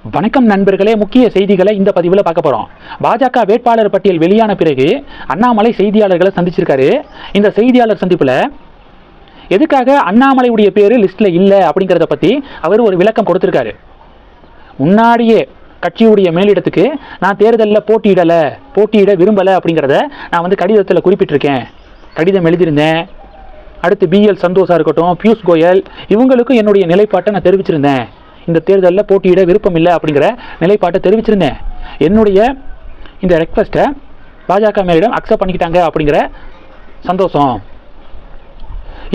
வணக்கம் நண்பர்களே, முக்கிய செய்திகளை இந்த பதிவில் பார்க்க போகிறோம். பாஜக வேட்பாளர் பட்டியல் வெளியான பிறகு அண்ணாமலை செய்தியாளர்களை சந்திச்சிருக்காரு. இந்த செய்தியாளர் சந்திப்பில் எதுக்காக அண்ணாமலையுடைய பேர் லிஸ்ட்டில் இல்லை அப்படிங்கிறத பற்றி அவர் ஒரு விளக்கம் கொடுத்துருக்காரு. முன்னாடியே கட்சியுடைய மேலிடத்துக்கு நான் தேர்தலில் போட்டியிட விரும்பலை அப்படிங்கிறத நான் கடிதத்தில் குறிப்பிட்டிருக்கேன், கடிதம் எழுதியிருந்தேன். அடுத்து பிஎல் சந்தோஷா இருக்கட்டும், பியூஷ் கோயல், இவங்களுக்கும் என்னுடைய நிலைப்பாட்டை நான் தெரிவிச்சிருந்தேன். இந்த தேர்தலில் போட்டியிட விருப்பம் இல்லை அப்படிங்கிற நிலைப்பாட்டை தெரிவிச்சிருந்தேன். என்னுடைய இந்த ரெக்வஸ்ட்டை பாஜக மேலிடம் அக்செப்ட் பண்ணிக்கிட்டாங்க அப்படிங்கிற சந்தோஷம்.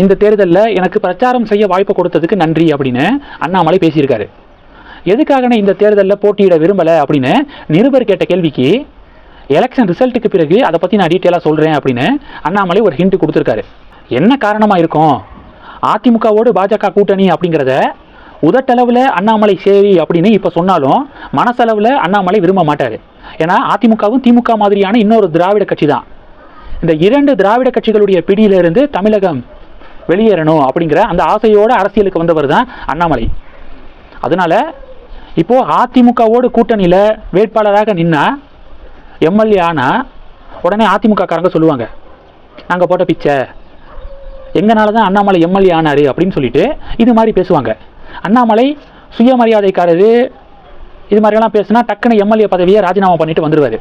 இந்த தேர்தலில் எனக்கு பிரச்சாரம் செய்ய வாய்ப்பு கொடுத்ததுக்கு நன்றி அப்படின்னு அண்ணாமலை பேசியிருக்காரு. எதுக்காக இந்த தேர்தலில் போட்டியிட விரும்பலை அப்படின்னு நிருபர் கேட்ட கேள்விக்கு எலெக்ஷன் ரிசல்ட்டுக்கு பிறகு அதை பற்றி நான் டீட்டெயிலாக சொல்கிறேன் அப்படின்னு அண்ணாமலை ஒரு ஹிண்ட் கொடுத்துருக்காரு. என்ன காரணமாக இருக்கும்? அதிமுகவோடு பாஜக கூட்டணி அப்படிங்கிறத உதட்டளவில் அண்ணாமலை சரி அப்படின்னு இப்போ சொன்னாலும் மனசளவில் அண்ணாமலை விரும்ப மாட்டார். ஏன்னா அதிமுகவும் திமுக மாதிரியான இன்னொரு திராவிட கட்சி தான். இந்த இரண்டு திராவிட கட்சிகளுடைய பிடியிலிருந்து தமிழகம் வெளியேறணும் அப்படிங்கிற அந்த ஆசையோடு அரசியலுக்கு வந்தவர் தான் அண்ணாமலை. அதனால் இப்போது அதிமுகவோடு கூட்டணியில் வேட்பாளராக நின்னா எம்எல்ஏ ஆனால் உடனே அதிமுக காரங்க சொல்லுவாங்க, நாங்கள் போட்ட பிச்சை, எங்கனால தான் அண்ணாமலை எம்எல்ஏ ஆனார் அப்படின்னு சொல்லிட்டு இது மாதிரி பேசுவாங்க. அண்ணாமலை சுயமரியாதைக்காரரு, இது மாதிரியெல்லாம் பேசுனா டக்குன்னு எம்எல்ஏ பதவியை ராஜினாமா பண்ணிட்டு வந்துடுவார்.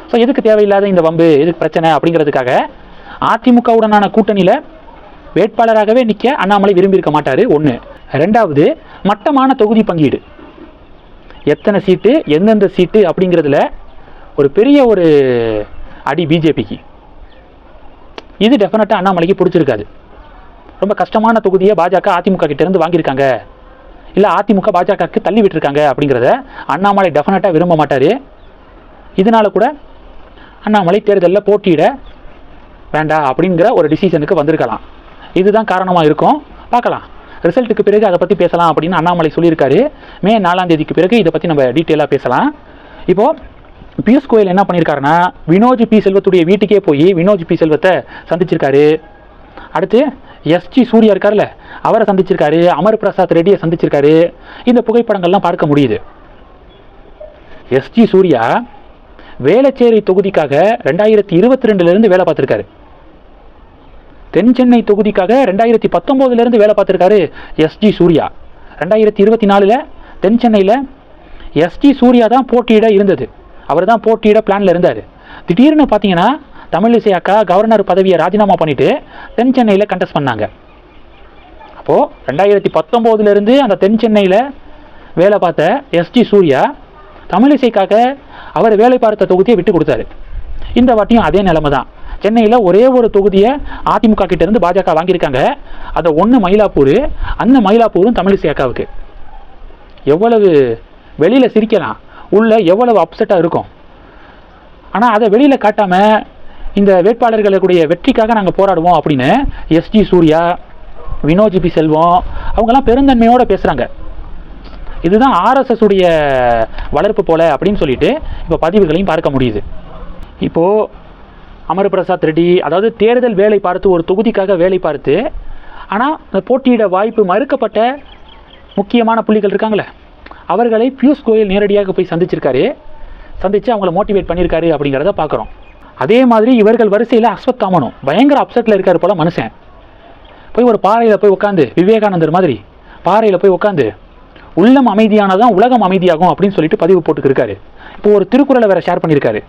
ஸோ எதுக்கு தேவையில்லாத இந்த வம்பு, எதுக்கு பிரச்சனை அப்படிங்கிறதுக்காக அதிமுகவுடனான கூட்டணியில் வேட்பாளராகவே நிற்க அண்ணாமலை விரும்பியிருக்க மாட்டார். ஒன்று. ரெண்டாவது, மட்டமான தொகுதி பங்கீடு, எத்தனை சீட்டு எந்தெந்த சீட்டு அப்படிங்கிறதுல ஒரு பெரிய ஒரு அடி பிஜேபிக்கு. இது டெஃபினட்டாக அண்ணாமலைக்கு பிடிச்சிருக்காது. ரொம்ப கஷ்டமான தொகுதியை பாஜக அதிமுக கிட்டேருந்து வாங்கியிருக்காங்க, இல்லை அதிமுக பாஜகவுக்கு தள்ளி விட்டுருக்காங்க அப்படிங்கிறத அண்ணாமலை டெஃபினட்டாக விரும்ப மாட்டார். இதனால் கூட அண்ணாமலை தேர்தலில் போட்டியிட வேண்டாம் அப்படிங்கிற ஒரு டிசிஷனுக்கு வந்திருக்கலாம். இதுதான் காரணமாக இருக்கும். பார்க்கலாம், ரிசல்ட்டுக்கு பிறகு அதை பற்றி பேசலாம் அப்படின்னு அண்ணாமலை சொல்லியிருக்காரு. மே 4 பிறகு இதை பற்றி நம்ம டீட்டெயிலாக பேசலாம். இப்போது பியூஷ் கோயல் என்ன பண்ணியிருக்காருன்னா, வினோஜ் பி செல்வத்துடைய வீட்டுக்கே போய் வினோஜ் பி செல்வத்தை சந்திச்சிருக்காரு. அடுத்து எஸ்ஜி சூர்யா இருக்கார்ல, அவரை சந்திச்சிருக்காரு. அமர் பிரசாத் ரெட்டியை சந்திச்சிருக்காரு. இந்த புகைப்படங்கள்லாம் பார்க்க முடியுது. எஸ்ஜி சூர்யா வேளச்சேரி தொகுதிக்காக 2022 வேலை பார்த்துருக்காரு. தென் சென்னை தொகுதிக்காக 2019 வேலை பார்த்துருக்காரு எஸ்ஜி சூர்யா. 2024 தென் சென்னையில் எஸ்ஜி சூர்யா தான் போட்டியிட இருந்தது, அவர் தான் போட்டியிட பிளானில் இருந்தார். திடீர்னு பார்த்தீங்கன்னா தமிழிசை அக்கா கவர்னர் பதவியை ராஜினாமா பண்ணிவிட்டு தென் சென்னையில் கண்டெஸ்ட் பண்ணாங்க. அப்போது 2019 அந்த தென் சென்னையில் வேலை பார்த்த எஸ்ஜி சூர்யா தமிழிசைக்காக அவர் வேலை பார்த்த தொகுதியை விட்டு கொடுத்தாரு. இந்த வாட்டியும் அதே நிலைமை தான். சென்னையில் ஒரே ஒரு தொகுதியை அதிமுக கிட்டேருந்து பாஜக வாங்கியிருக்காங்க. அதை ஒன்று மயிலாப்பூர், அந்த மயிலாப்பூரும் தமிழிசை அக்காவுக்கு. எவ்வளவு வெளியில் சிரிக்கலாம், உள்ள எவ்வளவு அப்செட்டாக இருக்கும். ஆனால் அதை வெளியில் காட்டாமல் இந்த வேட்பாளர்களுடைய வெற்றிக்காக நாங்கள் போராடுவோம் அப்படின்னு எஸ்ஜி சூர்யா, வினோஜ் பி செல்வம் அவங்கெல்லாம் பெருந்தன்மையோடு பேசுகிறாங்க. இதுதான் ஆர்எஸ்எஸ் உடைய வளர்ப்பு போல அப்படின்னு சொல்லிட்டு இப்போ பதிவுகளையும் பார்க்க முடியுது. இப்போது அமர் பிரசாத் ரெட்டி, அதாவது தேர்தல் வேலை பார்த்து ஒரு தொகுதிக்காக வேலை பார்த்து ஆனால் அந்த போட்டியிட வாய்ப்பு மறுக்கப்பட்ட முக்கியமான புள்ளிகள் இருக்காங்களே, அவர்களை பியூஷ் கோயல் நேரடியாக போய் சந்திச்சிருக்காரு. சந்தித்து அவங்கள மோட்டிவேட் பண்ணியிருக்காரு அப்படிங்கிறத பார்க்குறோம். அதே மாதிரி இவர்கள் வரிசையில் அஸ்வத்தாமனும் பயங்கர அப்செட்டில் இருக்கார் போல் மனுஷன். போய் ஒரு பாறையில் போய் உட்காந்து, விவேகானந்தர் மாதிரி பாறையில் போய் உட்காந்து உள்ளம் அமைதியானதான் உலகம் அமைதியாகும் அப்படின்னு சொல்லிட்டு பதிவு போட்டுக்கிருக்காரு. இப்போ ஒரு திருக்குறளை வேற ஷேர் பண்ணியிருக்காரு.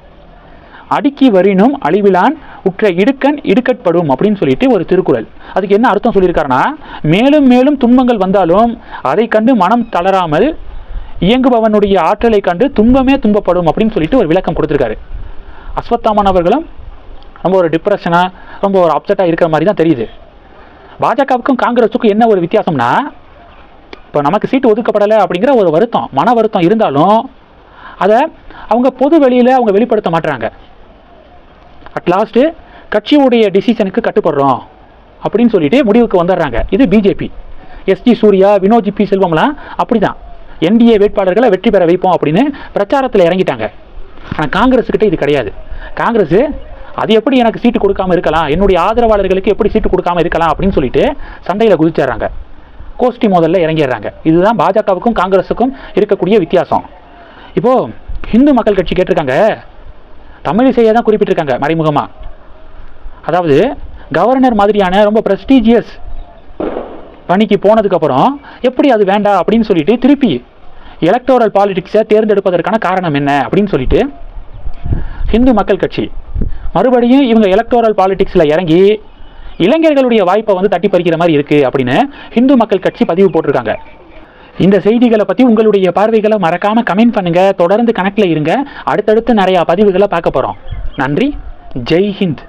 அடுக்கி வரினும் அழிவிலான் உற்ற இடுக்கண் இடுக்கட்படும் அப்படின்னு சொல்லிட்டு ஒரு திருக்குறள். அதுக்கு என்ன அர்த்தம் சொல்லியிருக்காருன்னா, மேலும் மேலும் துன்பங்கள் வந்தாலும் அதை கண்டு மனம் தளராமல் இயங்குபவனுடைய ஆற்றலை கண்டு துன்பமே துன்பப்படும் அப்படின்னு சொல்லிட்டு ஒரு விளக்கம் கொடுத்துருக்காரு. அஸ்வத்தாமன் அவர்களும் ரொம்ப ஒரு டிப்ரெஷனாக, ரொம்ப ஒரு அப்செட்டாக இருக்கிற மாதிரி தான் தெரியுது. பாஜகவுக்கும் காங்கிரஸுக்கும் என்ன ஒரு வித்தியாசம்னா, இப்போ நமக்கு சீட்டு ஒதுக்கப்படலை அப்படிங்கிற ஒரு வருத்தம், மன வருத்தம் இருந்தாலும் அதை அவங்க பொது வெளியில் அவங்க வெளிப்படுத்த மாட்டுறாங்க. அட்லாஸ்ட்டு கட்சியுடைய டிசிஷனுக்கு கட்டுப்படுறோம் அப்படின்னு சொல்லிட்டு முடிவுக்கு வந்துடுறாங்க. இது BJP. SG Surya, Vinoj P செல்வம்லாம் அப்படி தான் என்டிஏ வேட்பாளர்களை வெற்றி பெற வைப்போம் அப்படின்னு பிரச்சாரத்தில் இறங்கிட்டாங்க. ஆனால் காங்கிரஸுக்கிட்ட இது கிடையாது. காங்கிரஸ் அது எப்படி எனக்கு சீட்டு கொடுக்காமல் இருக்கலாம், என்னுடைய ஆதரவாளர்களுக்கு எப்படி சீட்டு கொடுக்காமல் இருக்கலாம் அப்படின்னு சொல்லிட்டு சண்டையில் குதிச்சிடுறாங்க. கோஷ்டி மோதல்ல இறங்கிடுறாங்க. இதுதான் பாஜகவுக்கும் காங்கிரஸுக்கும் இருக்கக்கூடிய வித்தியாசம். இப்போது ஹிந்து மக்கள் கட்சி கேட்டிருக்காங்க, தமிழிசையை தான் குறிப்பிட்டிருக்காங்க மறைமுகமாக. அதாவது கவர்னர் மாதிரியான ரொம்ப ப்ரெஸ்டீஜியஸ் பணிக்கு போனதுக்கப்புறம் எப்படி அது வேண்டாம் அப்படின்னு சொல்லிட்டு திருப்பி எலக்டோரல் பாலிடிக்ஸை தேர்ந்தெடுப்பதற்கான காரணம் என்ன அப்படின்னு சொல்லிட்டு ஹிந்து மக்கள் கட்சி மறுபடியும் இவங்க எலக்டோரல் பாலிடிக்ஸில் இறங்கி இளைஞர்களுடைய வாய்ப்பை வந்து தட்டி பறிக்கிற மாதிரி இருக்குது அப்படின்னு ஹிந்து மக்கள் கட்சி பதிவு போட்டிருக்காங்க. இந்த செய்திகளை பற்றி உங்களுடைய பார்வைகளை மறக்காமல் கமெண்ட் பண்ணுங்கள். தொடர்ந்து கணக்கில் இருங்க. அடுத்தடுத்து நிறையா பதிவுகளை பார்க்க போகிறோம். நன்றி. ஜெய் ஹிந்த்.